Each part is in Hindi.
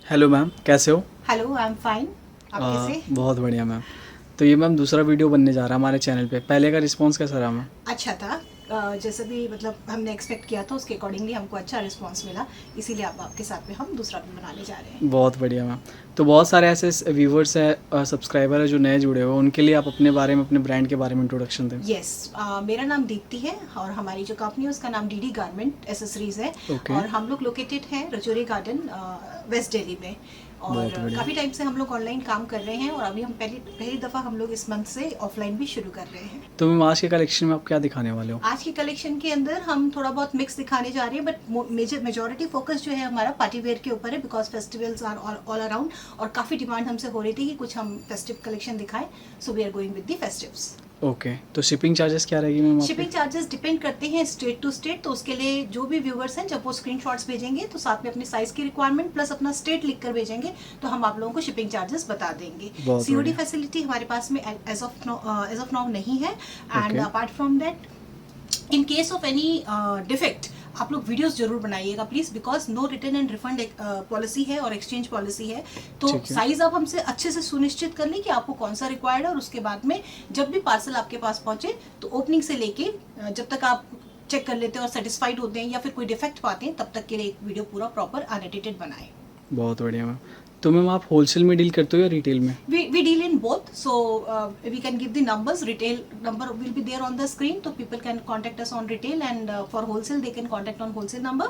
हेलो मैम, कैसे हो? Hello, I am fine. आप कैसे? बहुत बढ़िया मैम। तो ये मैम दूसरा वीडियो बनने जा रहा है हमारे चैनल पे। पहले का रिस्पांस कैसा रहा मैम? अच्छा था। जैसे भी मतलब हमने एक्सपेक्ट किया था उसके अकॉर्डिंगली हमको अच्छा रिस्पांस मिला, इसीलिए अब आपके साथ में हम दूसरा भी बनाने जा रहे हैं। बहुत बढ़िया मैम। तो बहुत सारे ऐसे व्यूवर्स हैं, सब्सक्राइबर हैं जो नए जुड़े हुए हैं, उनके लिए आप अपने बारे में, अपने ब्रांड के बारे में इंट्रोडक्शन दें। यस, मेरा नाम दीप्ति है और हमारी जो कंपनी है उसका नाम डीडी गारमेंट एसेसरीज है। ओके। और हम लोग लोकेटेड हैं रजौरी गार्डन, वेस्ट दिल्ली में। और बहुत बढ़िया। काफ़ी टाइम से हम लोग ऑनलाइन काम कर रहे हैं और अभी हम पहली दफ़ा हम लोग इस मंथ से ऑफलाइन भी शुरू कर रहे हैं। तो मैम आज के कलेक्शन में आप क्या दिखाने वाले हो? आज की कलेक्शन के अंदर हम थोड़ा बहुत मिक्स दिखाने जा रहे हैं, बट मेजॉरिटी फोकस जो है हमारा पार्टी वेयर के ऊपर है, because festivals are all around और काफ़ी डिमांड हमसे हो रही थी कि कुछ हम फेस्टिव कलेक्शन दिखाएं, so we are going with the festives. Okay. तो शिपिंग चार्जेस क्या रहेगी मैम? शिपिंग चार्जेस डिपेंड करते हैं स्टेट टू स्टेट, तो उसके लिए जो भी व्यूवर्स हैं जब वो स्क्रीनशॉट्स भेजेंगे तो साथ में अपने साइज की रिक्वायरमेंट प्लस अपना स्टेट लिख कर भेजेंगे तो हम आप लोगों को शिपिंग चार्जेस बता देंगे। बहुत सीओडी बढ़िया। फैसिलिटी हमारे पास में एज ऑफ नाउ नहीं है। And Okay. Apart from that, in case of any defect आप लोग वीडियोस जरूर बनाइएगा please, because no return and refund policy है और एक्सचेंज पॉलिसी है। तो ठीक है। साइज आप हमसे अच्छे से सुनिश्चित कर लें कि आपको कौन सा रिक्वायर्ड है, और उसके बाद में जब भी पार्सल आपके पास पहुंचे तो ओपनिंग से लेके जब तक आप चेक कर लेते हैं और सेटिस्फाइड होते हैं या फिर कोई डिफेक्ट पाते हैं तब तक के लिए एक वीडियो पूरा प्रॉपर अनएडिटेड बनाएं। बहुत बढ़िया मैम। तो मैम आप होलसेल में डील करते हो या रिटेल में? We deal in both, so we can give the numbers. Retail number will be there on the screen, so people can contact us on retail, and for wholesale they can contact on wholesale number,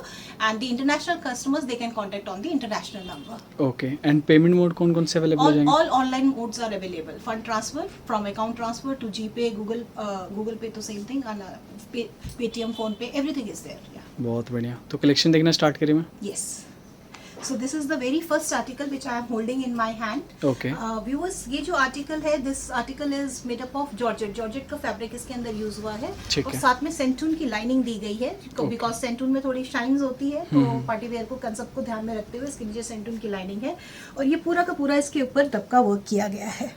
and the international customers they can contact on the international number. Okay. And payment mode कौन कौन से अवेलेबल हो जाएंगे? All online modes are available. Fund transfer, from account transfer to GPay, Google Pay to same thing, and Paytm, Phone Pay, everything is there. Yeah. बहुत बढ़िया। तो कलेक्शन देखना स्टार्ट करें ma'am? Yes. So this is the very first article which I am holding in my hand. Okay. Viewers, ये जो आर्टिकल है, this article is made up of georgette का फैब्रिक इसके अंदर यूज हुआ है और साथ में सेंटून की लाइनिंग दी गई है, बिकॉज सेंटून में थोड़ी शाइन्स होती है, तो पार्टी वेयर को कंसेप्ट को ध्यान में रखते हुए इसके नीचे सेंटून की लाइनिंग है और ये पूरा का पूरा इसके ऊपर दबका वर्क किया गया है।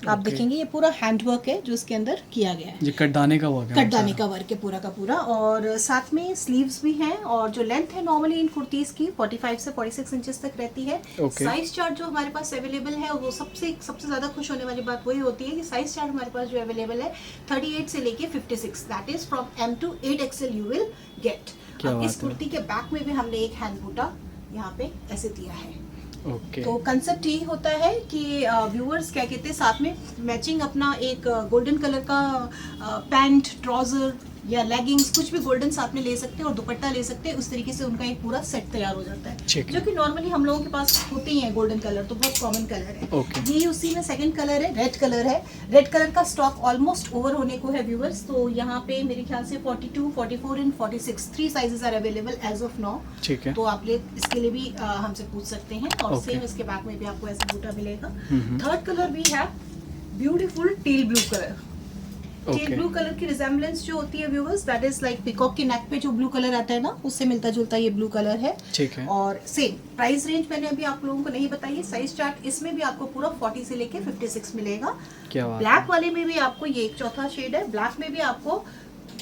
आप देखेंगे ये पूरा हैंड वर्क है जो इसके अंदर किया गया है। ये कटदाने का वर्क है? कटदाने का वर्क है पूरा का पूरा, और साथ में स्लीव्स भी हैं और जो लेंथ है नॉर्मली इन कुर्तीज की 45 से 46 इंचेस तक रहती है। साइज चार्ट जो हमारे पास अवेलेबल है वो सबसे ज्यादा खुश होने वाली बात वही होती है कि साइज चार्ट हमारे पास जो अवेलेबल है 38 से लेके 56, that is from M to 8XL you will get. इस कुर्ती के बैक में भी हमने एक हैंड बूटा यहाँ पे ऐसे दिया है। Okay. तो कंसेप्ट यही होता है कि व्यूअर्स क्या कहते हैं, साथ में मैचिंग अपना एक गोल्डन कलर का पैंट, ट्राउजर या लेगिंग्स कुछ भी गोल्डन साथ में ले सकते हैं और दुपट्टा ले सकते हैं। उस तरीके से उनका एक पूरा सेट तैयार हो जाता है, जो कि नॉर्मली हम लोगों के पास होते ही हैं। गोल्डन कलर तो बहुत कॉमन कलर है। Okay. ये उसी में सेकंड कलर है, रेड कलर है। रेड कलर का स्टॉक ऑलमोस्ट ओवर होने को है व्यूअर्स, तो यहाँ पे मेरे ख्याल से 42, 44 and 46 3 sizes are available as of now. ठीक है। तो आप इसके लिए भी हमसे पूछ सकते हैं और सेम इसके बैक में भी आपको ऐसा बूटा मिलेगा। Third colour we have beautiful teal blue colour. Teal blue colour की रिजेम्बलेंस जो होती है viewers, that is like peacock के नेक पे जो ब्लू कलर आता है ना, उससे मिलता जुलता ये ब्लू कलर है। ठीक है। और सेम प्राइस रेंज मैंने अभी आप लोगों को नहीं बताई है। साइज चार्ट इसमें भी आपको पूरा 40 से लेके 56 मिलेगा। क्या बात ब्लैक वाले में भी आपको ये एक चौथा शेड है, ब्लैक में भी आपको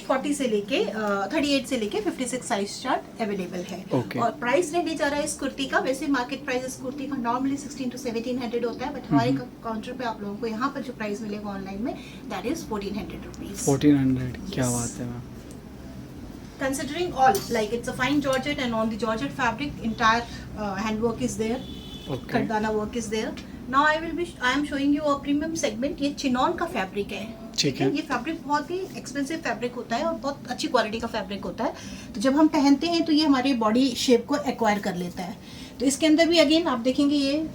40 से लेके 38 से लेके 56 साइज चार्ट अवेलेबल है। Okay. और प्राइस रेंज जा रहा है इस कुर्ती का, वैसे मार्केट प्राइस इस कुर्ती का नॉर्मली 16 to 1700 होता है, बट हमारे काउंटर पे आप लोगों को यहाँ पर जो प्राइस मिलेगा ऑनलाइन में दैट इज 1400 रुपीज। 1400। क्या Yes. बात है ma'am. Considering all, like it's a fine georgette and on the georgette fabric entire handwork is there. Okay. कटदाना work is there. Now I am showing you a premium segment. ये चिनॉन का फैब्रिक है। ठीक है। ये फैब्रिक बहुत ही एक्सपेंसिव फैब्रिक होता है और बहुत अच्छी क्वालिटी का फैब्रिक होता है, तो जब हम पहनते हैं तो ये हमारी बॉडी शेप को एक्वायर कर लेता है। तो इसके अंदर भी अगेन आप देखेंगे ये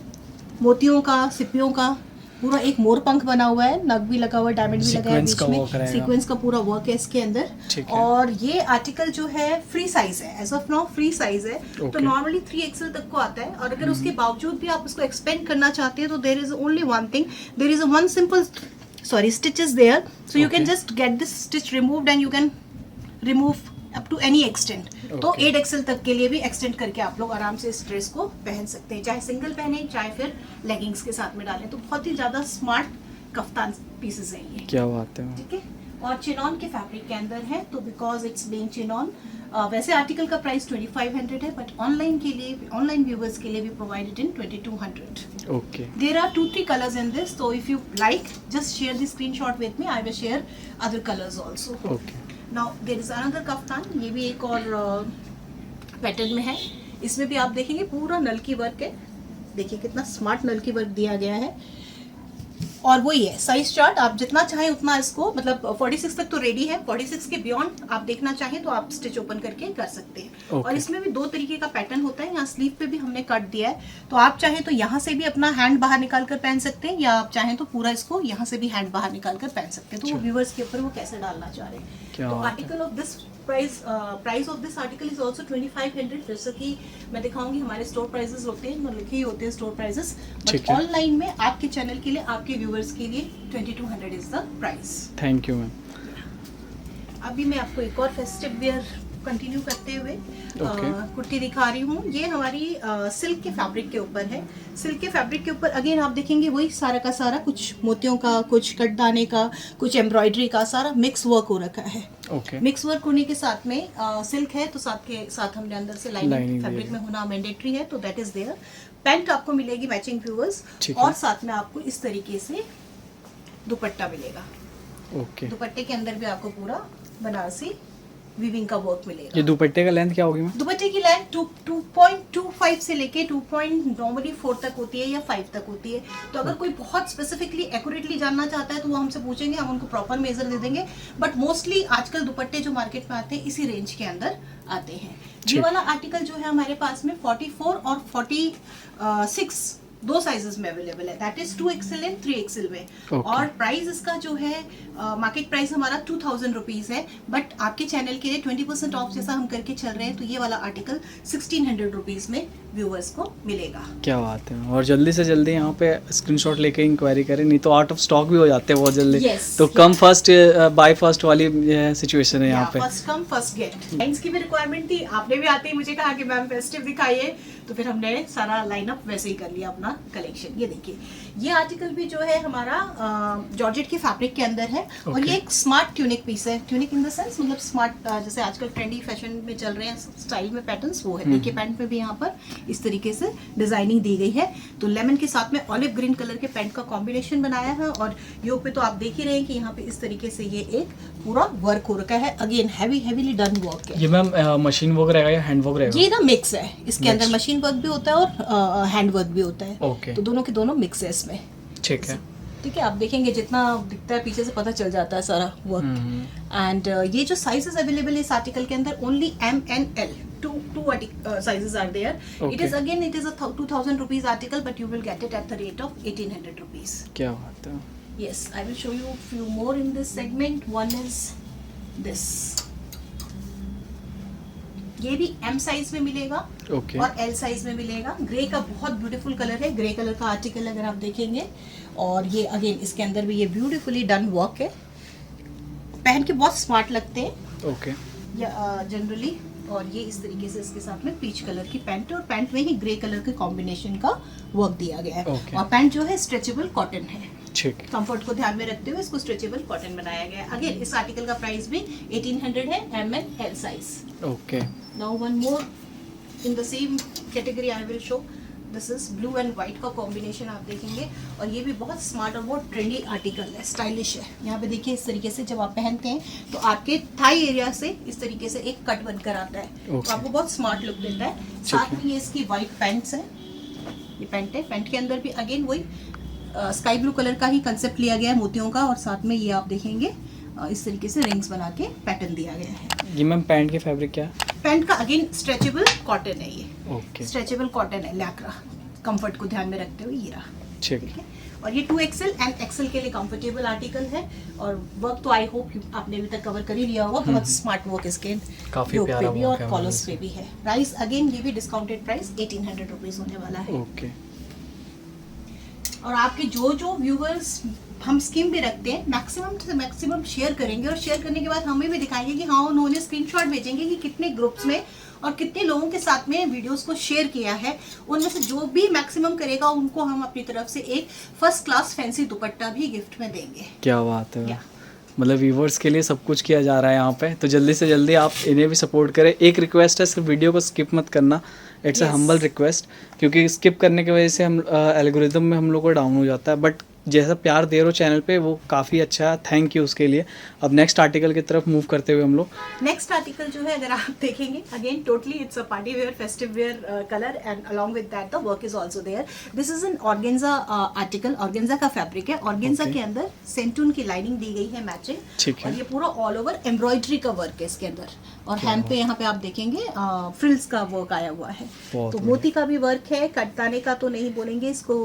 मोतियों का, सिपियों का पूरा एक मोर पंख बना हुआ है, नग भी लगा हुआ है, डायमंड भी लगा है बीच में, सीक्वेंस का पूरा वर्क है इसके अंदर। और ये आर्टिकल जो है फ्री साइज है, as of now free size है। तो नॉर्मली 3XL तक को आता है, और अगर उसके बावजूद भी आप उसको एक्सपेंड करना चाहते हैं तो there is only one thing, there is one simple stitches there, so you can just get this stitch removed and you can remove up to any extent. तो 8XL तक के लिए भी एक्सटेंड करके आप लोग आराम से इस ड्रेस को पहन सकते हैं, चाहे सिंगल पहने चाहे फिर लेगिंग्स के साथ में डालें। तो बहुत ही ज्यादा स्मार्ट कफ्तान पीसेस हैं ये। क्या बात है। ठीक है। और चिनॉन के फैब्रिक के अंदर है, तो बिकॉज इट्स बीइंग चिनॉन वैसे आर्टिकल का प्राइस 2500 है, बट ऑनलाइन के लिए, ऑनलाइन व्यूवर्स के लिए भी provided in 2200. Okay There are 2-3 colors in this, so if you like, just share the screenshot with me. I will share other colors also. Okay Now there is another kaftan, ये भी एक और पैटर्न में है. इसमें भी आप देखेंगे पूरा नलकी वर्क है. देखिए कितना स्मार्ट नलकी वर्क दिया गया है. और वही है साइज चार्ट, आप जितना चाहें उतना इसको, मतलब 46 तक तो रेडी है, 46 के बियॉन्ड आप देखना चाहें तो आप स्टिच ओपन करके कर सकते हैं. Okay. और इसमें भी 2 तरीके का पैटर्न होता है. यहाँ स्लीव पे भी हमने कट दिया है, तो आप चाहें तो यहाँ से भी अपना हैंड बाहर निकाल कर पहन सकते हैं, या आप चाहें तो पूरा इसको यहाँ से भी हैंड बाहर निकाल कर पहन सकते हैं. तो वो व्यूवर्स के ऊपर वो कैसे डालना चाह रहे हैं. क्या तो बात है. Article of this price of this article is also 2500. जैसे कि मैं दिखाऊंगी हमारे स्टोर प्राइसेस होते हैं, लिखे ही होते हैं स्टोर प्राइसेस, ठीक बट है. ऑनलाइन में आपके चैनल के लिए, आपके व्यूवर्स के लिए 2200 is the price. Thank you ma'am. अभी मैं आपको एक और फेस्टिव वेयर कंटिन्यू करते हुए Okay. कुर्ती दिखा रही हूँ. ये हमारी सिल्क के फैब्रिक के ऊपर है. सिल्क के फैब्रिक के ऊपर अगेन आप देखेंगे वही सारा का सारा, कुछ मोतियों का, कुछ कटदाने का, कुछ एम्ब्रॉयडरी का, सारा मिक्स वर्क हो रखा है. ओके मिक्स वर्क होने के साथ में सिल्क है, तो साथ के साथ हमने अंदर से Lining लाइनिंग दी फैब्रिक है. में होना मैंडेटरी है, तो दैट इज देयर. पैंट आपको मिलेगी मैचिंग व्यूअर्स, ठीक है. और साथ में आपको इस तरीके से दुपट्टा मिलेगा. ओके. दुपट्टे के अंदर भी आपको पूरा बनारसी वीविंग का वर्क ये मिलेगा. दुपट्टे का लेंथ क्या होगी मैम? दुपट्टे की लेंथ 2.25 से लेके 2.4 तक होती है, या 5 तक होती है. तो अगर कोई बहुत स्पेसिफिकली एक्यूरेटली जानना चाहता है तो वो हमसे पूछेंगे, हम उनको प्रॉपर मेजर दे देंगे. बट मोस्टली आजकल दुपट्टे जो मार्केट में आते हैं इसी रेंज के अंदर आते हैं. ये ठीक. वाला आर्टिकल जो है हमारे पास में 44 और 46 दो साइजेस में अवेलेबल है. That is 2XL and 3XL में. Okay. और प्राइस इसका जो है मार्केट प्राइस हमारा 2000 रुपीज है, बट आपके चैनल के लिए 20% ऑफ जैसा हम करके चल रहे हैं, तो ये वाला आर्टिकल 1600 रुपीज में व्यूअर्स को मिलेगा. क्या बात है. और जल्दी से जल्दी यहाँ पे स्क्रीनशॉट लेके इंक्वायरी करें, नहीं तो आउट ऑफ स्टॉक भी हो जाते हैं बहुत जल्दी. Yes, तो कम फर्स्ट बाय फर्स्ट वाली सिचुएशन है यहाँ पे. First come first get. Lines की भी रिक्वायरमेंट थी, आपने भी आते ही मुझे कहा कि मैम फेस्टिव दिखाइए, तो फिर हमने सारा लाइनअप वैसे ही कर लिया अपना कलेक्शन. ये देखिए, ये आर्टिकल भी जो है हमारा जॉर्जेट के फैब्रिक के अंदर है. और Okay. ये एक स्मार्ट ट्यूनिक पीस है. ट्यूनिक इन द सेंस मतलब स्मार्ट, जैसे आजकल ट्रेंडी फैशन में चल रहे हैं स्टाइल में पैटर्न्स, वो है. देखिए पैंट में भी यहाँ पर इस तरीके से डिजाइनिंग दी गई है. तो लेमन के साथ में ऑलिव ग्रीन कलर के पैंट का कॉम्बिनेशन बनाया है, और योक पे तो आप देख ही रहे हैं कि यहाँ पे इस तरीके से ये एक पूरा वर्क हो रखा है. अगेन हैवीली डन वर्क है. ये मैम मशीन वर्क रहेगा या हैंड वर्क रहेगा? ये ना मिक्स है. इसके अंदर Mix. मशीन वर्क भी होता है और हैंड वर्क भी होता है. ओके. तो दोनों के दोनों मिक्स है इसमें. ठीक है. ठीक है, आप देखेंगे जितना दिखता है पीछे से पता चल जाता है सारा वर्क. एंड ये जो साइजेस अवेलेबल है इस आर्टिकल के अंदर, only M and L, two sizes are there. It is Okay. a 2000 rupees article, but you will get it at the rate of 1800 rupees. क्या बात है. Yes, I will show you few more in this segment. One is this. ये भी M साइज में मिलेगा ओके. और L साइज में मिलेगा. ग्रे का बहुत ब्यूटीफुल कलर है. ग्रे कलर का आर्टिकल अगर आप देखेंगे, और ये अगेन इसके अंदर भी ये ब्यूटीफुली डन वर्क है. पहन के बहुत स्मार्ट लगते हैं ओके. जनरली. और ये इस तरीके से इसके साथ में पीच कलर की पैंट है, और पैंट में ही ग्रे कलर के कॉम्बिनेशन का वर्क दिया गया है. Okay. और पैंट जो है स्ट्रेचेबल कॉटन है. ठीक. कंफर्ट को ध्यान में रखते हुए इसको स्ट्रेचेबल कॉटन बनाया गया है. अगेन इस आर्टिकल का प्राइस भी 1800 है, M and L size. Okay. Now one more in the same category I will show. This is blue and white का कॉम्बिनेशन आप देखेंगे, और ये भी बहुत स्मार्ट और बहुत ट्रेंडी आर्टिकल है, स्टाइलिश है. यहाँ पे देखिए इस तरीके से जब आप पहनते हैं तो आपके थाई एरिया से इस तरीके से एक कट बनकर आता है. Okay. तो आपको बहुत स्मार्ट लुक देता है. साथ में ये इसकी व्हाइट पैंट्स है. ये पैंट है. पैंट के अंदर भी अगेन वही स्काई ब्लू कलर का ही कंसेप्ट लिया गया है मोतियों का, और साथ में ये आप देखेंगे इस तरीके से रिंग्स बना के पैटर्न दिया गया है. ये मैम पैंट की फैब्रिक क्या है? पैंट का अगेन स्ट्रेचेबल कॉटन है. ये ओके. स्ट्रेचेबल कॉटन है, लैक्रा. कंफर्ट को ध्यान में रखते हुए ये रहा. ठीक ठीक है. है. और ये 2XL एंड XL के लिए कंफर्टेबल आर्टिकल है. और वर्क तो आई होप आपने अभी तक कवर कर ही लिया होगा. बहुत स्मार्ट वर्क इसके काफी योक प्यारा पे भी work और है कॉलर्स मतलब पे भी है. प्राइस अगेन ये भी डिस्काउंटेड प्राइस 1800 रुपीज होने वाला है. ओके. और आपके जो जो व्यूवर्स हम स्कीम भी रखते हैं, मैक्सिमम से मैक्सिमम शेयर करेंगे, और शेयर करने के बाद हमें भी दिखाएंगे कि हाँ उन्होंने स्क्रीनशॉट भेजेंगे कि कितने ग्रुप्स में और कितने लोगों के साथ में वीडियोस को शेयर किया है. उनमें से जो भी मैक्सिमम करेगा उनको हम अपनी तरफ से एक फर्स्ट क्लास फैंसी दुपट्टा भी गिफ्ट में देंगे. क्या बात है. या मतलब व्यूवर्स के लिए सब कुछ किया जा रहा है यहाँ पे, तो जल्दी से जल्दी आप इन्हें भी सपोर्ट करें। एक रिक्वेस्ट है, सिर्फ वीडियो को स्किप मत करना, it's a Yes. Humble request, क्योंकि स्किप करने की वजह से हम एल्गोरिदम में हम लोग को डाउन हो जाता है। बट जैसा प्यार दे रहे हो चैनल पे वो काफ़ी अच्छा है, थैंक यू उसके लिए। अब नेक्स्ट आर्टिकल की तरफ मूव करते हुए हम लोग, नेक्स्ट आर्टिकल जो है अगर आप देखेंगे, again totally it's a party wear festive wear colour and along with that the work is also there. This is an organza article, organza का फैब्रिक है। Organza Okay. के अंदर सेंटून की लाइनिंग दी गई है मैचिंग, ठीक है। और ये पूरा ऑल ओवर एम्ब्रॉयडरी का वर्क है इसके अंदर, और हैंड पे यहाँ पे आप देखेंगे फ्रिल्स का वर्क आया हुआ है। बहुत तो बढ़िया। मोती का भी वर्क है, कटताने का तो नहीं बोलेंगे इसको,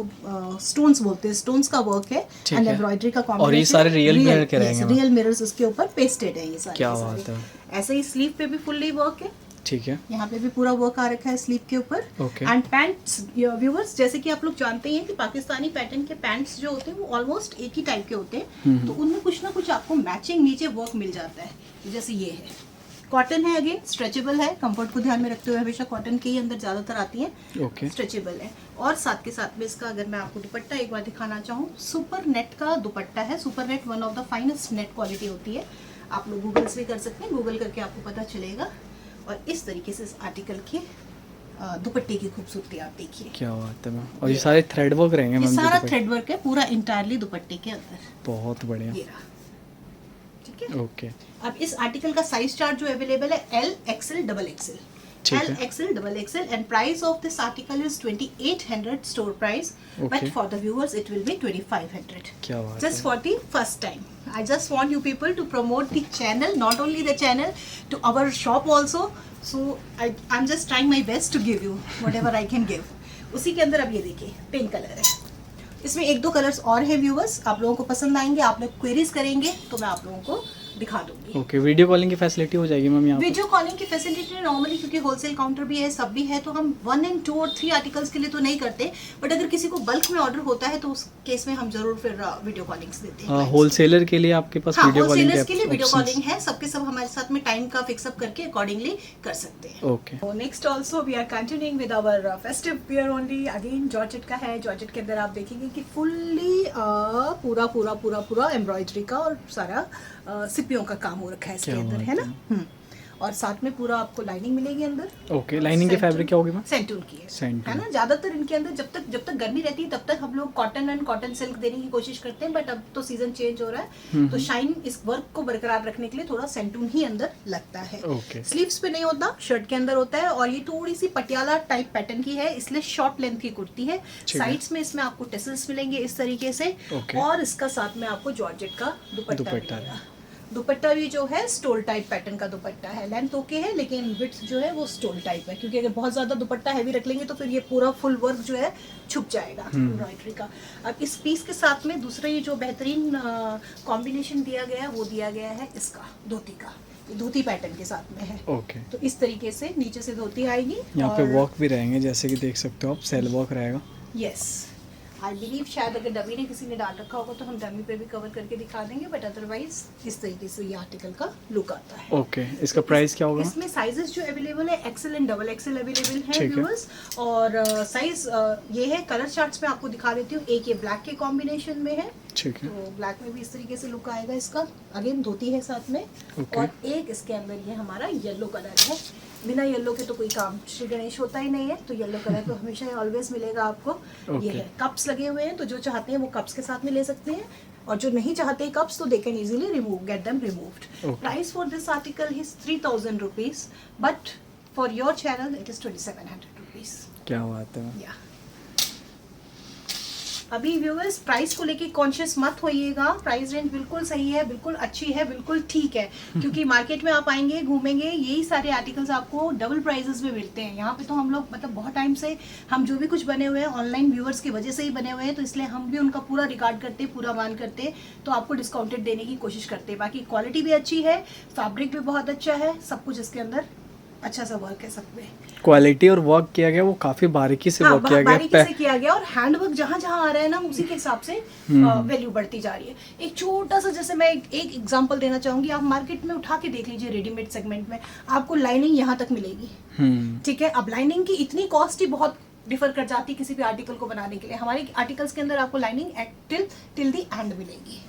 स्टोन्स बोलते हैं, स्टोन्स का वर्क है ठीक एंड है। एम्ब्रॉयडरी का और ये कॉम्बिनेशन। सारे रियल मिरर के रहेंगे मैम? रियल मिरर्स इसके ऊपर पेस्टेड है ये सारे क्या के बात सारे। है। ऐसे ही स्लीव पे भी फुल्ली वर्क है, ठीक है। यहाँ पे भी पूरा वर्क आ रखा है स्लीव के ऊपर। Okay. एंड पैंट्स व्यूवर्स, जैसे कि आप लोग जानते हैं कि पाकिस्तानी पैटर्न के पैंट्स जो होते हैं वो ऑलमोस्ट एक ही टाइप के होते हैं, तो उनमें कुछ ना कुछ आपको मैचिंग नीचे वर्क मिल जाता है। तो जैसे ये है, कॉटन है, अगेन स्ट्रेचेबल है, कंफर्ट को ध्यान में रखते हुए हमेशा कॉटन के ही अंदर ज्यादातर आती है। ओके। स्ट्रेचेबल है, और साथ के साथ में इसका अगर मैं आपको दुपट्टा एक बार दिखाना चाहूँ, सुपर नेट का दुपट्टा है। Super net one of the finest net quality होती है, आप लोग गूगल्स भी कर सकते हैं, गूगल करके आपको पता चलेगा। और इस तरीके से इस आर्टिकल के दुपट्टे की खूबसूरती आप देखिए, क्या बात है मैम। और ये सारे थ्रेड वर्क रहेंगे ये मैम? सारा थ्रेड वर्क है पूरा इंटायरली दुपट्टे के अंदर, बहुत बढ़िया। ये रहा। ठीक है, ओके। अब इस आर्टिकल का साइज चार्ट जो अवेलेबल है एल, एक्सएल, डबल एक्सएल। ठीक एल, है। XL, double XL, and price of this article is 2800 store price, but Okay. For the viewers it will be 2500 क्या बात just है। for the first time. I just want you people to promote the channel, not only the channel, to our shop also. So I'm just trying my best to give you whatever I can give. उसी के अंदर अब ये देखिए पिंक कलर है, इसमें एक दो कलर्स और हैं व्यूवर्स, आप लोगों को पसंद आएंगे, आप लोग क्वेरीज करेंगे तो मैं आप लोगों को दिखा दूंगी। ओके, वीडियो कॉलिंग की फैसिलिटी हो जाएगी मैम यहाँ पे? वीडियो कॉलिंग की फैसिलिटी नॉर्मली, क्योंकि होलसेल काउंटर भी है, सब भी है, तो हम 1 and 2 और 3 आर्टिकल्स के लिए तो नहीं करते, बट अगर किसी को बल्क में ऑर्डर होता है तो उस केस में हम जरूर फिर वीडियो कॉलिंग्स देते हैं। होलसेलर के लिए आपके पास हाँ, वीडियो कॉलिंग होलसेलर्स के लिए वीडियो options? कॉलिंग है, सबके सब हमारे साथ में टाइम का फिक्सअप करके अकॉर्डिंगली कर सकते हैं। Okay. Next also we are continuing with our festive wear only. Again georgette का है, जॉर्जेट के अंदर आप देखेंगे कि फुल्ली पूरा पूरा पूरा पूरा एम्ब्रॉयडरी का और सारा सिपियों का काम हो रखा है इसके क्या अंदर, बात है ना। और साथ में पूरा आपको लाइनिंग मिलेगी अंदर। ओके, लाइनिंग की फैब्रिक क्या होगी मैम? सेंटून की है, सेंटून। है ना। ज्यादातर इनके अंदर जब तक गर्मी रहती है तब तक हम लोग कॉटन एंड कॉटन सिल्क देने की कोशिश करते हैं, बट अब तो सीजन चेंज हो रहा है, तो शाइन इस वर्क को बरकरार रखने के लिए थोड़ा सेंटून ही अंदर लगता है। ओके। स्लीव्स पे नहीं होता, शर्ट के अंदर होता है, और ये थोड़ी सी पटियाला टाइप पैटर्न की है, इसलिए शॉर्ट लेंथ की कुर्ती है। ठीक है। साइड्स में इसमें आपको टेसल्स मिलेंगे इस तरीके से, ओके। और इसका साथ में आपको जॉर्जेट का दुपट्टा दुपट्टा मिलेगा। दुपट्टा भी जो है स्टोल टाइप पैटर्न का दुपट्टा है, लेंथ ओके है, लेकिन विड्थ जो है वो स्टोल टाइप है, क्योंकि अगर बहुत ज्यादा दुपट्टा हैवी रख लेंगे तो फिर ये पूरा फुल वर्क जो है छुप जाएगा एम्ब्रॉयडरी का। अब इस पीस के साथ में दूसरा ये जो बेहतरीन कॉम्बिनेशन दिया गया है वो दिया गया है इसका धोती का, ये धोती पैटर्न के साथ में है। ओके। तो इस तरीके से नीचे से धोती आएगी, यहाँ पे वर्क भी रहेंगे, जैसे कि देख सकते हो आप, सेल वर्क रहेगा। यस, आई बिलीव शायद अगर डमी ने किसी ने डाल रखा होगा तो हम डमी पे भी कवर करके दिखा देंगे, बट अदरवाइज इस तरीके से ये आर्टिकल का लुक आता है। ओके, इसका प्राइस क्या होगा? इसमें साइजेस जो अवेलेबल है XL and double XL available है ठीक है। व्यूअर्स, और साइज ये है, कलर चार्ट्स में आपको दिखा देती हूँ। एक ये ब्लैक के कॉम्बिनेशन में है, ठीक है। तो ब्लैक में भी इस तरीके से लुक आएगा इसका, अगेन धोती है साथ में, ओके। और एक इसके अंदर ये हमारा येलो कलर है। बिना येलो के तो कोई काम श्री गणेश होता ही नहीं है, तो येलो कलर तो हमेशा ऑलवेज मिलेगा आपको। ये ओके। है, कप्स लगे हुए हैं, तो जो चाहते हैं वो कप्स के साथ में ले सकते हैं, और जो नहीं चाहते कप्स तो they can easily remove, get them removed. Okay. Price for this article is 3000 rupees, but for your channel it is 2700 rupees. क्या बात है। या अभी व्यूअर्स प्राइस को लेके कॉन्शियस मत होइएगा, प्राइस रेंज बिल्कुल सही है, बिल्कुल अच्छी है, बिल्कुल ठीक है, क्योंकि मार्केट में आप आएंगे घूमेंगे यही सारे आर्टिकल्स आपको डबल प्राइजेस में मिलते हैं। यहाँ पे तो हम लोग मतलब बहुत टाइम से हम जो भी कुछ बने हुए हैं ऑनलाइन व्यूअर्स की वजह से ही बने हुए हैं, तो इसलिए हम भी उनका पूरा रिकॉर्ड करते, पूरा मान करते, तो आपको डिस्काउंटेड देने की कोशिश करते हैं। बाकी क्वालिटी भी अच्छी है, फैब्रिक भी बहुत अच्छा है, सब कुछ इसके अंदर अच्छा सा वर्क है सब में। क्वालिटी और वर्क किया गया वो काफी बारीकी से वर्क किया बारीकी गया। से किया गया, और हैंड वर्क जहाँ जहाँ आ रहा है ना उसी के हिसाब से वैल्यू बढ़ती जा रही है। एक छोटा सा, जैसे मैं एक एग्जांपल देना चाहूंगी, आप मार्केट में उठा के देख लीजिए, रेडीमेड सेगमेंट में आपको लाइनिंग यहाँ तक मिलेगी, ठीक है। अब लाइनिंग की इतनी कॉस्ट ही बहुत डिफर कर जाती है किसी भी आर्टिकल को बनाने के लिए। हमारे आर्टिकल्स के अंदर आपको लाइनिंग टिल दी एंड मिलेगी,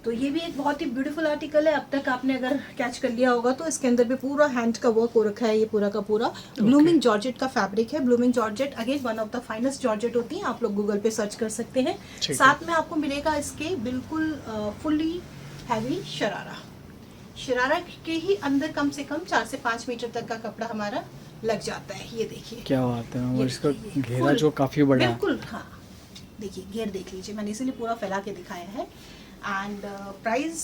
तो ये भी एक बहुत ही ब्यूटीफुल आर्टिकल है। अब तक आपने अगर कैच कर लिया होगा तो इसके अंदर भी पूरा हैंड का वर्क हो रखा है। ये पूरा का पूरा ब्लूमिंग जॉर्जेट का फैब्रिक है। Blooming georgette again one of the finest georgette होती है, आप लोग गूगल पे सर्च कर सकते हैं। साथ में आपको मिलेगा इसके बिल्कुल फुल्ली हैवी शरारा। शरारा के ही अंदर कम से कम 4 से 5 मीटर तक का कपड़ा हमारा लग जाता है। ये देखिए क्या बात है, ये और इसका देखिए, घेरा full, जो काफी बड़ा है। बिल्कुल हाँ, देखिए घेर देख लीजिए, मैंने इसीलिए पूरा फैला के दिखाया है। एंड प्राइस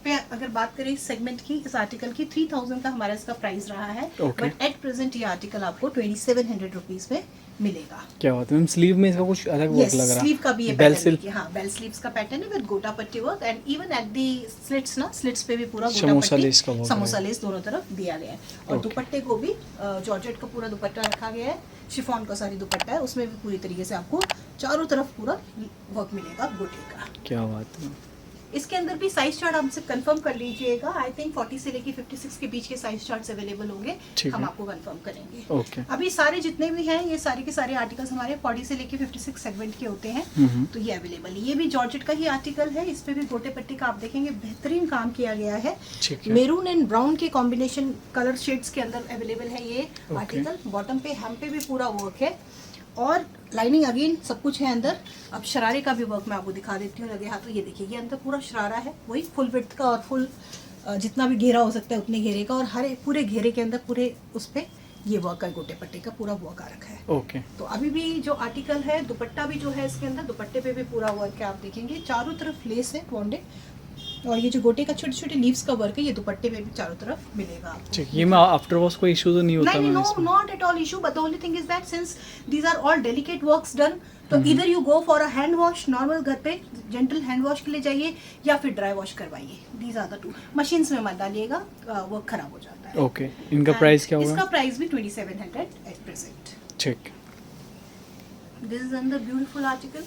पे अगर बात करें इस सेगमेंट की, इस आर्टिकल की 3000 का हमारा इसका प्राइस रहा है। बट एट प्रेजेंट ये आर्टिकल आपको 2700 रुपीज में मिलेगा। क्या बात है मैम, स्लीव में इसका कुछ अलग वर्क लग रहा है। स्लीव का भी ये बेल पैटर्न देखिए, हाँ बेल स्लीव्स का पैटर्न है विद गोटा पट्टी work and even at the slits ना, स्लिट्स पे भी पूरा गोटा पट्टी समोसा लेस दोनों तरफ दिया गया है। और दुपट्टे को भी जॉर्जेट का पूरा दुपट्टा रखा गया है, शिफॉन का सारी दुपट्टा है, उसमें भी पूरी तरीके से आपको चारों तरफ पूरा वर्क मिलेगा गोटे का। क्या बात है। इसके अंदर भी साइज चार्ट हमसे कंफर्म कर लीजिएगा। आई थिंक 40 से लेके 56 के बीच के साइज चार्ट्स अवेलेबल होंगे, हम आपको कंफर्म करेंगे। ओके। अभी सारे जितने भी हैं ये सारे के सारे आर्टिकल्स हमारे 40 से लेके 56 सेगमेंट के होते हैं, तो ये अवेलेबल है। ये भी जॉर्जेट का ही आर्टिकल है, इस पे भी गोटे पट्टी का आप देखेंगे बेहतरीन काम किया गया है। मेरून एंड ब्राउन के कॉम्बिनेशन कलर शेड्स के अंदर अवेलेबल है ये आर्टिकल। बॉटम पे हम पे भी पूरा वर्क है और लाइनिंग अगेन सब कुछ है अंदर। अब शरारे का भी वर्क मैं आपको दिखा देती हूँ लगे हाथ। तो ये देखिए ये अंदर पूरा शरारा है, वही फुल विड्थ का और फुल जितना भी घेरा हो सकता है उतने घेरे का, और हर पूरे घेरे के अंदर पूरे उस पे ये वर्क है, गोटे पट्टे का पूरा वर्क आ रखा है। ओके। तो अभी भी जो आर्टिकल है, दुपट्टा भी जो है इसके अंदर, दुपट्टे पे भी पूरा वर्क है, आप देखेंगे चारों तरफ लेस है बॉन्डेड, और ये जो गोटे का छोटे छोटे लीव्स का वर्क है ये दुपट्टे में भी चारों तरफ मिलेगा आपको। ठीक, ये में आफ्टर वॉश कोई इशू तो नहीं होता? नहीं, no not at all issue, but the only thing is that since these are all delicate works done, तो इधर you go for a hand wash, normal घर पे जेंटल हैंड वॉश के लिए जाइए, या फिर ड्राई वॉश करवाइए। These are the two. Machines में मत डालिएगा, वर्क खराब हो जाता है। ओके। इनका प्राइस क्या होगा? इसका प्राइस भी 2700 एट प्रेजेंट। ठीक। This is another beautiful article.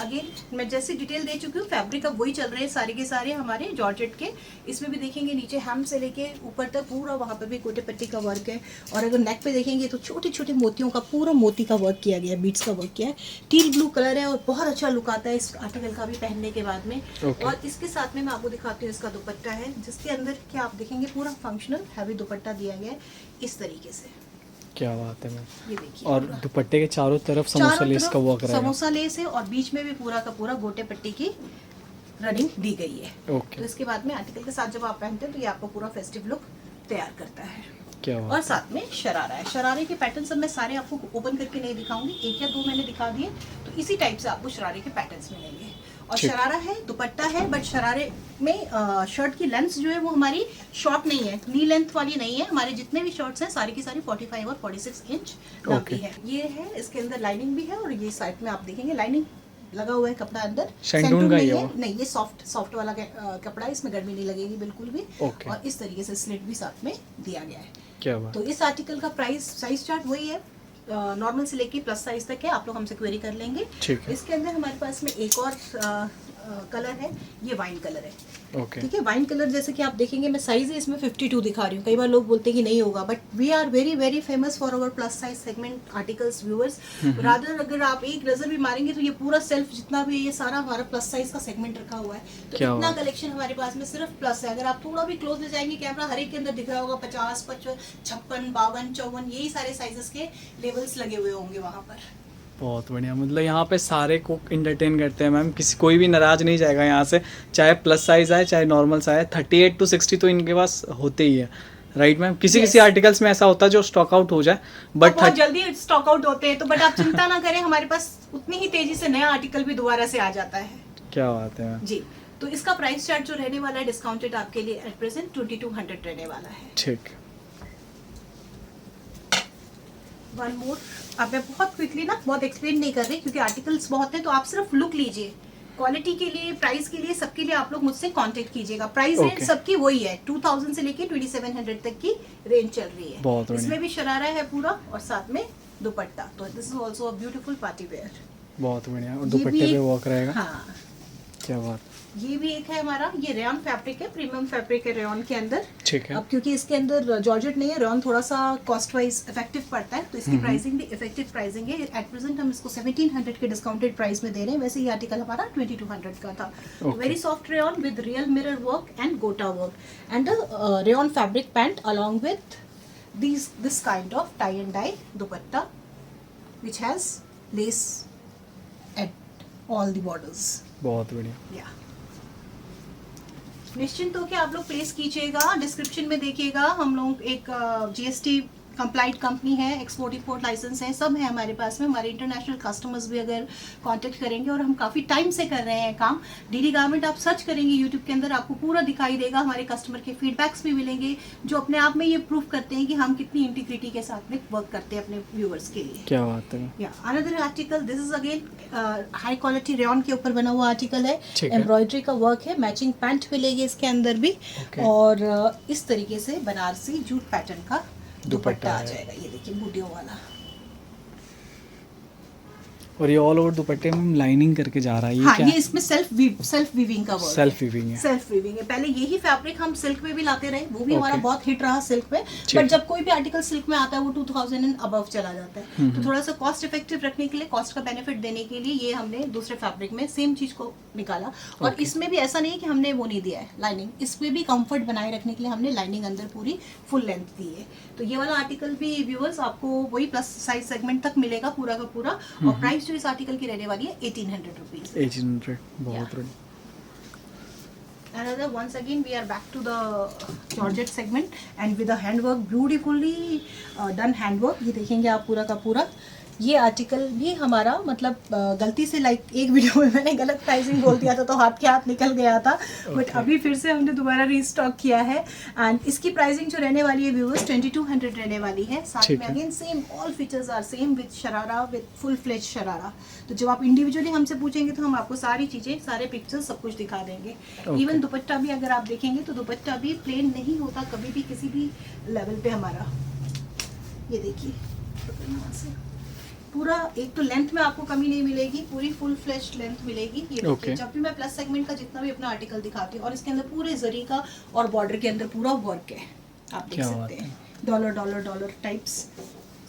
Again मैं जैसे डिटेल दे चुकी हूँ, फैब्रिक अब वही चल रहे हैं सारे के सारे हमारे जॉर्जेट के। इसमें भी देखेंगे नीचे हेम से लेके ऊपर तक पूरा वहाँ पे भी गोटे पट्टी का वर्क है, और अगर नेक पे देखेंगे तो छोटे छोटे मोतियों का पूरा मोती का वर्क किया गया है, बीट्स का वर्क किया है। टील ब्लू कलर है और बहुत अच्छा लुक आता है इस आर्टिकल का भी पहनने के बाद में। और इसके साथ में मैं आपको दिखाती हूँ, इसका दुपट्टा है जिसके अंदर क्या आप देखेंगे पूरा फंक्शनल हैवी दुपट्टा दिया गया है इस तरीके से। क्या बात है मैम, ये देखिए। और दुपट्टे के चारों तरफ समोसा लेस का वर्क रहेगा। समोसा लेस है और बीच में भी पूरा का पूरा गोटे पट्टी की रनिंग दी गई है। ओके। तो इसके बाद में आर्टिकल के साथ जब आप पहनते हैं तो ये आपको पूरा फेस्टिव लुक तैयार करता है। क्या बात। और साथ में शरारा है। शरारे के पैटर्न सब मैं सारे आपको ओपन करके नहीं दिखाऊंगी, 1 या 2 मैंने दिखा दिए, तो इसी टाइप से आपको शरारे के पैटर्न्स मिलेंगे। और शरारा है, दुपट्टा है, बट शरारे में शर्ट की लेंथ जो है वो हमारी शॉर्ट नहीं है, नी लेंथ वाली नहीं है। हमारे जितने भी शर्ट्स हैं सारी की सारी 45 और 46 इंच लंबी है। ये है, इसके अंदर लाइनिंग भी है, और ये साइड में आप देखेंगे लाइनिंग लगा हुआ है कपड़ा अंदर। सेंटून का नहीं है, नहीं ये सॉफ्ट वाला कपड़ा है, इसमें गर्मी नहीं लगेगी बिल्कुल भी। और इस तरीके से स्लिट भी साथ में दिया गया है। क्या बात। तो इस आर्टिकल का प्राइस साइज चार्ट वही है, नॉर्मल से लेके प्लस साइज तक है, आप लोग हमसे क्वेरी कर लेंगे। इसके अंदर हमारे पास में एक और कलर है, ये वाइन कलर है। ठीक है, वाइन कलर जैसे कि आप देखेंगे, मैं साइज है इसमें 52 दिखा रही हूँ। कई बार लोग बोलते हैं कि नहीं होगा, but we are very very famous for our plus size segment articles viewers. Rather अगर आप एक नजर भी मारेंगे तो ये पूरा सेल्फ जितना भी ये सारा हमारा प्लस साइज का सेगमेंट रखा हुआ है। तो इतना कलेक्शन हमारे पास में सिर्फ प्लस है। अगर आप थोड़ा भी क्लोज ले जाएंगे, कैमरा हर एक के अंदर दिख रहा होगा 50, 55, 56, 52, 54, यही सारे साइजेस के लेवल्स लगे हुए होंगे वहाँ पर। बहुत बढ़िया, मतलब यहाँ पे सारे को इंटरटेन करते हैं मैम, कोई भी नाराज नहीं जाएगा यहाँ से, चाहे प्लस साइज आए चाहे नॉर्मल साइज आए। 38 to 60 तो इनके पास होते ही है, राइट मैम? किसी आर्टिकल्स में ऐसा होता है जो स्टॉक आउट हो जाए, बट बहुत जल्दी स्टॉक आउट होते हैं। तो बट आप चिंता ना करें, हमारे पास उतनी ही तेजी से नया आर्टिकल भी दोबारा से आ जाता है। क्या बात है जी। तो इसका प्राइस चार्ट जो रहने वाला है डिस्काउंटेड आपके लिए एट प्रेजेंट 2200 रहने वाला है। ठीक। One more. अब मैं बहुत क्विकली ना बहुत एक्सप्लेन नहीं कर रही क्योंकि आर्टिकल्स बहुत हैं, तो आप सिर्फ लुक लीजिए। क्वालिटी के लिए, प्राइस के लिए, सबके लिए आप लोग मुझसे कांटेक्ट कीजिएगा। प्राइस रेंज सबकी वही है, 2000 से लेके 2700 तक की रेंज चल रही है। इसमें भी शरारा है पूरा और साथ में दुपट्टा। तो this is also a beautiful party wear. बहुत बढ़िया, और दुपट्टे पे वर्क रहेगा। हाँ, क्या बात, ये भी एक है हमारा, ये रेयन फैब्रिक है, प्रीमियम फैब्रिक है रेयन के अंदर। ठीक है। अब क्योंकि इसके अंदर जॉर्जेट नहीं है, रेयन थोड़ा सा कॉस्ट वाइज इफेक्टिव पड़ता है, तो इसकी प्राइसिंग भी इफेक्टिव प्राइसिंग है। एट प्रेजेंट हम इसको 1700 के डिस्काउंटेड प्राइस में दे रहे हैं। वैसे ये आर्टिकल हमारा 2200 का था। Very soft rayon with real mirror work and gota work and rayon fabric pant along with this kind of tie and dye dupatta which has lace at all the borders. बहुत बढ़िया। या निश्चिंत होकर आप लोग प्लेस कीजिएगा। डिस्क्रिप्शन में देखिएगा, हम लोग एक जीएसटी कंप्लाइंट कंपनी है, एक्सपोर्ट इंपोर्ट लाइसेंस है, सब है हमारे पास में। हमारे इंटरनेशनल कस्टमर्स भी अगर कांटेक्ट करेंगे, और हम काफ़ी टाइम से कर रहे हैं काम। डीडी गारमेंट आप सर्च करेंगे यूट्यूब के अंदर, आपको पूरा दिखाई देगा। हमारे कस्टमर के फीडबैक्स भी मिलेंगे जो अपने आप में ये प्रूफ करते हैं कि हम कितनी इंटीग्रिटी के साथ में वर्क करते हैं अपने व्यूअर्स के लिए। क्या बात है। या another article, this is again high quality rayon के ऊपर बना हुआ आर्टिकल है। ठीक है। एम्ब्रॉयडरी का वर्क है, मैचिंग पैंट मिलेगी इसके अंदर भी। Okay. और इस तरीके से बनारसी जूट पैटर्न का दुपट्टा दुपट्टा आ है। जाएगा। ये देखिए बूटियों वाला। और ये ऑल ओवर दुपट्टे में लाइनिंग करके जा रहा है, ये हाँ, क्या? ये इसमें सेल्फ वीविंग का वर्क, सेल्फ वीविंग है। सेल्फ वीविंग है। पहले यही फैब्रिक हम सिल्क में भी लाते रहे, वो भी हमारा Okay. बहुत हिट रहा सिल्क में। बट जब कोई भी आर्टिकल सिल्क में आता है वो 2000 एंड अबव चला जाता है। तो थोड़ा सा कॉस्ट इफेक्टिव रखने के लिए, कॉस्ट का बेनिफिट देने के लिए ये हमने दूसरे फैब्रिक में सेम चीज को निकाला। और इसमें भी ऐसा नहीं है कि हमने वो नहीं दिया है लाइनिंग, इसमें भी कंफर्ट बनाए रखने के लिए हमने लाइनिंग अंदर पूरी फुल लेंथ दी है। तो ये वाला आर्टिकल भी व्यूअर्स आपको वही प्लस साइज सेगमेंट तक मिलेगा पूरा का पूरा। और प्राइस जो इस आर्टिकल की रहने वाली है 1800 रुपीज। 1800, बहुत बढ़िया। Another, once again we are back to the Georgette segment and with the handwork, beautifully done handwork। ये देखेंगे आप पूरा का पूरा। ये आर्टिकल भी हमारा मतलब गलती से लाइक एक वीडियो में मैंने गलत प्राइसिंग बोल दिया था तो हाथ के हाथ निकल गया था। बट अभी फिर से हमने दोबारा रीस्टॉक किया है। एंड इसकी प्राइसिंग जो रहने वाली है व्यूअर्स 2200 रहने वाली है। साथ ठीक में है। Again same all features are same with sharara, with full fledge sharara. तो जब आप इंडिविजुअली हमसे पूछेंगे तो हम आपको सारी चीज़ें, सारे पिक्चर्स सब कुछ दिखा देंगे। इवन दुपट्टा भी अगर आप देखेंगे तो दुपट्टा भी प्लेन नहीं होता कभी भी किसी भी लेवल पे हमारा। ये देखिए पूरा, एक तो लेंथ में आपको कमी नहीं मिलेगी, पूरी फुल फ्लेश लेंथ मिलेगी। ये देखिए Okay. जब भी मैं प्लस सेगमेंट का जितना भी अपना आर्टिकल दिखाती हूँ, और इसके अंदर पूरे जरी का और बॉर्डर के अंदर पूरा वर्क है, आप देख क्या सकते बात हैं। डॉलर डॉलर डॉलर टाइप्स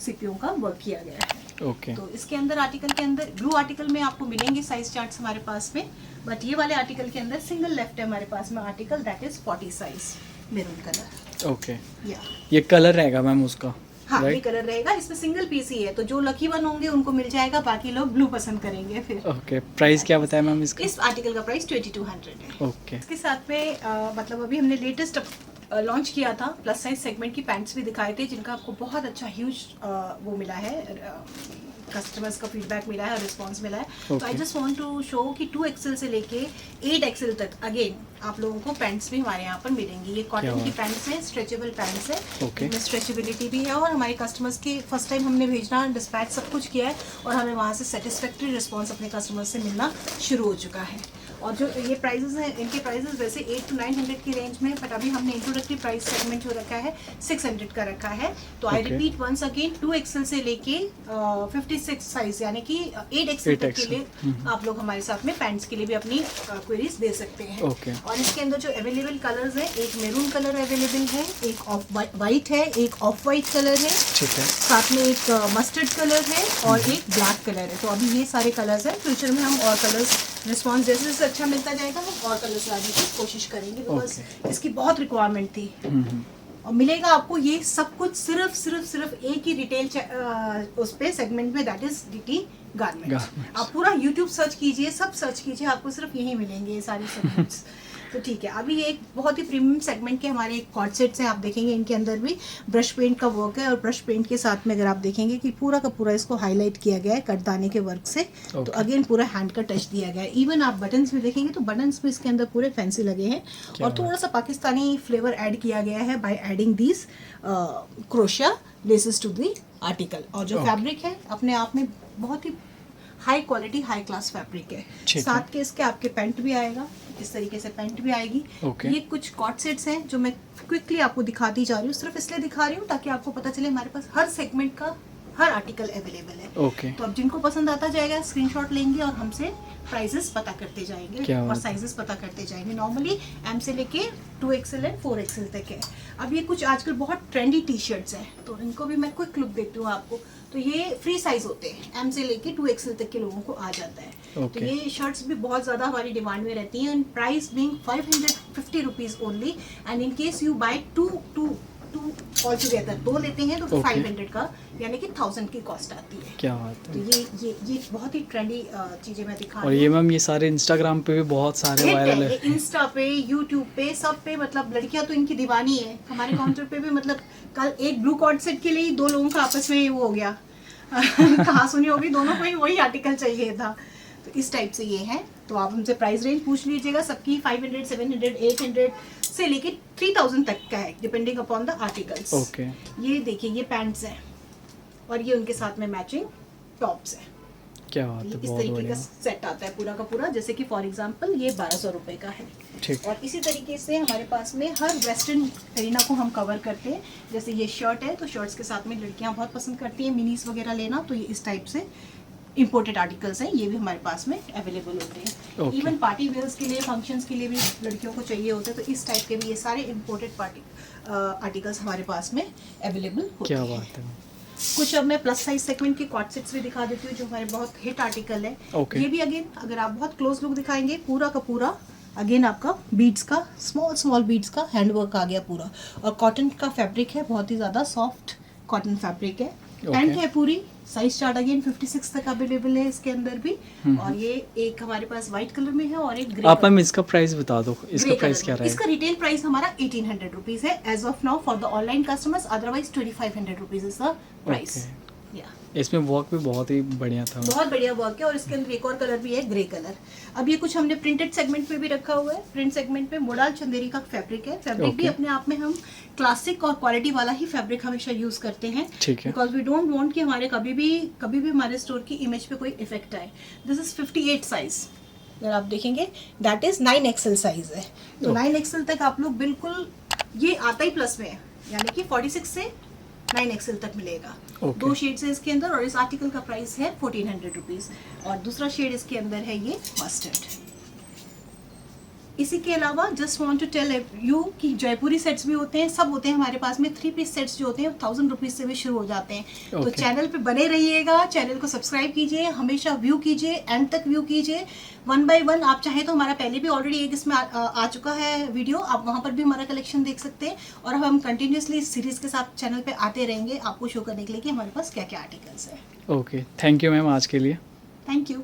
सीपियों का वर्क किया गया है। ओके। तो इसके अंदर आर्टिकल के अंदर ब्लू आर्टिकल में आपको मिलेंगे साइज चार्ट्स हमारे पास में। बट ये वाले आर्टिकल के अंदर सिंगल लेफ्ट है हमारे पास में article, that is 40 size maroon colour. Okay, या ये कलर रहेगा मैम उसका? हाँ, ये Right? कलर रहेगा। इसमें सिंगल पीस ही है, तो जो लकी वन होंगे उनको मिल जाएगा, बाकी लोग ब्लू पसंद करेंगे फिर। ओके, प्राइस क्या बताया मैम इसका? इस आर्टिकल का प्राइस 2200 है। ओके। इसके साथ में मतलब अभी हमने लेटेस्ट लॉन्च किया था, प्लस साइज सेगमेंट की पैंट्स भी दिखाए थे, जिनका आपको बहुत अच्छा ह्यूज वो मिला है, कस्टमर्स का फीडबैक मिला है और रिस्पांस मिला है। तो I just want to show कि 2XL से लेके 8XL तक अगेन आप लोगों को पैंट्स भी हमारे यहाँ पर मिलेंगी। ये कॉटन की पैंट्स हैं, स्ट्रेचेबल पैंट्स है, Okay. इनमें स्ट्रेचेबिलिटी भी है। और हमारे कस्टमर्स के फर्स्ट टाइम हमने भेजना, डिस्पैच सब कुछ किया है, और हमें वहाँ से सेटिस्फैक्ट्री रिस्पॉन्स अपने कस्टमर्स से मिलना शुरू हो चुका है। और जो ये प्राइजेस हैं, इनके प्राइजेस वैसे 800 to 900 की रेंज में, बट अभी हमने इंट्रोडक्टरी प्राइस सेगमेंट जो रखा है 600 का रखा है। तो I Okay. Repeat once again, 2XL से लेके 56 साइज यानी कि 8XL तक के लिए आप लोग हमारे साथ में पैंट्स के लिए भी अपनी क्वेरीज दे सकते हैं। Okay. और इसके अंदर जो अवेलेबल कलर्स हैं, एक मेरून कलर अवेलेबल है, एक ऑफ वाइट है, एक ऑफ वाइट कलर है, ठीक है। साथ में एक मस्टर्ड कलर है और एक ब्लैक कलर है। तो अभी ये सारे कलर्स हैं। फ्यूचर में हम और कलर्स रिस्पॉन्स जैसे जैसे अच्छा मिलता जाएगा हम और कलर्स लाने की कोशिश करेंगे, बिकॉज इसकी बहुत रिक्वायरमेंट थी। और मिलेगा आपको ये सब कुछ सिर्फ एक ही रिटेल उस पे सेगमेंट में, that is DT garments. Garments. आप पूरा यूट्यूब सर्च कीजिए, सब सर्च कीजिए, आपको सिर्फ यही मिलेंगे ये सारी सेगमेंट्स। तो ठीक है, अभी ये एक बहुत ही प्रीमियम सेगमेंट के हमारे कॉर्ड सेट्स हैं। आप देखेंगे इनके अंदर भी ब्रश पेंट का वर्क है, और ब्रश पेंट के साथ में अगर आप देखेंगे कि पूरा का पूरा इसको हाईलाइट किया गया है कटदाने के वर्क से। तो अगेन पूरा हैंड का टच दिया गया है। इवन आप बटन्स भी देखेंगे तो बटन्स भी इसके अंदर पूरे फैंसी लगे हैं, और थोड़ा सा पाकिस्तानी फ्लेवर ऐड किया गया है by adding these crochet laces to the article. और जो फैब्रिक है अपने आप में बहुत ही high quality, high class fabric है। साथ के इसके आपके पैंट भी आएगा, इस तरीके से पैंट भी आएगी। ये कुछ कॉट सेट्स हैं जो मैं क्विकली आपको दिखाती जा रही हूँ, सिर्फ इसलिए दिखा रही हूँ ताकि आपको पता चले हमारे पास हर सेगमेंट का हर आर्टिकल अवेलेबल है। ओके, तो अब जिनको पसंद आता जाएगा स्क्रीनशॉट लेंगे और हमसे प्राइजेस पता करते जाएंगे क्या और बात है। साइजेस पता करते जाएंगे। नॉर्मली एम से लेके 2XL एंड 4XL तक है। अब ये कुछ आजकल बहुत ट्रेंडी टी शर्ट्स हैं, तो इनको भी मैं क्विक लुक देती हूँ आपको। तो ये फ्री साइज होते हैं, एम से लेके 2XL तक के लोगों को आ जाता है। तो Okay. ये शर्ट्स भी बहुत ज़्यादा हमारी डिमांड में रहती हैं, and price being 550 rupees only, and in case you by two all together, दो लेते हैं तो Okay. 500 का यानी कि 1000 की कॉस्ट आती है। क्या बात तो है। ये बहुत ही ट्रेंडी चीजें मैं दिखा और रही ये हूँ। मैम ये सारे इंस्टाग्राम पे भी बहुत सारे हिट वायरल है, है। ये इंस्टा पे, यूट्यूब पे, सब पे, मतलब लड़कियां तो इनकी दीवानी है। हमारे काउंटर पे भी मतलब कल एक ब्लू कॉर्ड सेट के लिए ही 2 लोगों का आपस में वो हो गया कहाँ सुनी होगी, दोनों को ही वही आर्टिकल चाहिए था। तो इस टाइप से ये है। तो आप हमसे प्राइस रेंज पूछ लीजिएगा, सबकी 500, 700, 800 से लेके 3000 तक का है, depending upon the articles. Okay, ये देखिए, ये पैंट्स हैं और ये उनके साथ में मैचिंग टॉप्स हैं। क्या बात है, इस बहुत तरीके बढ़िया। का सेट आता है पूरा का पूरा, जैसे कि फॉर एग्जांपल ये 1200 रुपए का है। ठीक, और इसी तरीके से हमारे पास में हर वेस्टर्न एरिना को हम कवर करते हैं। जैसे ये शर्ट है, तो शर्ट्स के साथ में लड़कियां बहुत पसंद करती हैं मिनीस वगैरह लेना, तो ये इस टाइप से इंपोर्टेड आर्टिकल्स हैं, ये भी हमारे पास में अवेलेबल होते हैं। Okay. इवन पार्टी वेयर्स के लिए, फंक्शंस के लिए भी लड़कियों को चाहिए होते हैं, तो इस टाइप के भी ये सारे इंपोर्टेड आर्टिकल्स हमारे पास में अवेलेबल होते क्या हैं। बात है। कुछ अब मैं प्लस साइज सेगमेंट के कॉट सेट्स भी दिखा देती हूँ, जो हमारे बहुत हिट आर्टिकल है। Okay. ये भी अगेन अगर आप बहुत क्लोज लुक दिखाएंगे, पूरा का पूरा अगेन आपका बीड्स का, स्मॉल बीड्स का हैंडवर्क आ गया पूरा, और कॉटन का फैब्रिक है, बहुत ही ज़्यादा सॉफ्ट कॉटन फैब्रिक है। पैंट है पूरी, साइज चार्ट अगेन 56 तक अवेलेबल है इसके अंदर भी। और ये एक हमारे पास व्हाइट कलर में है और एक ग्रे आप मैम इसका प्राइस बता दो, इसका ग्रे प्राइस कलर क्या में। रहेगा? इसका रिटेल प्राइस हमारा 1800 रुपीज है as of now for the online customers, otherwise 2500 rupees is the price. या इसमें वर्क भी बहुत ही बढ़िया था। बहुत बढ़िया वर्क है, और इसके अंदर एक और कलर भी है, ग्रे कलर। अब ये कुछ हमने प्रिंटेड सेगमेंट पे भी रखा हुआ है। प्रिंट सेगमेंट में मोडाल चंदेरी का फैब्रिक है। फैब्रिक भी Okay. अपने आप में हम क्लासिक और क्वालिटी वाला ही फैब्रिक हमेशा यूज करते हैं, ठीक है। बिकॉज वी डोंट वांट कि हमारे कभी भी हमारे स्टोर की इमेज पे कोई इफेक्ट आए। दिस इज 58 साइज, अगर आप देखेंगे दैट इज 9XL साइज है। तो 9XL तक आप लोग बिल्कुल, ये आता ही प्लस में है, यानी कि 46 से 9XL तक मिलेगा। Okay. 2 शेड्स है इसके अंदर, और इस आर्टिकल का प्राइस है 1400 रुपीज। और दूसरा शेड इसके अंदर है ये मस्टर्ड। इसी के अलावा just want to tell you कि जयपुरी सेट्स भी होते हैं, सब होते हैं हमारे पास में। 3 पीस सेट्स जो होते हैं 1000 रुपीज से भी शुरू हो जाते हैं। तो Okay. चैनल पे बने रहिएगा, चैनल को सब्सक्राइब कीजिए, हमेशा व्यू कीजिए, एंड तक व्यू कीजिए। 1 बाय 1 आप चाहें तो हमारा पहले भी ऑलरेडी एक इसमें आ चुका है वीडियो, आप वहाँ पर भी हमारा कलेक्शन देख सकते हैं। और हम कंटिन्यूसली इस सीरीज के साथ चैनल पे आते रहेंगे, आपको शो करने के लिए कि हमारे पास क्या क्या आर्टिकल्स है। ओके, थैंक यू मैम आज के लिए। Thank you.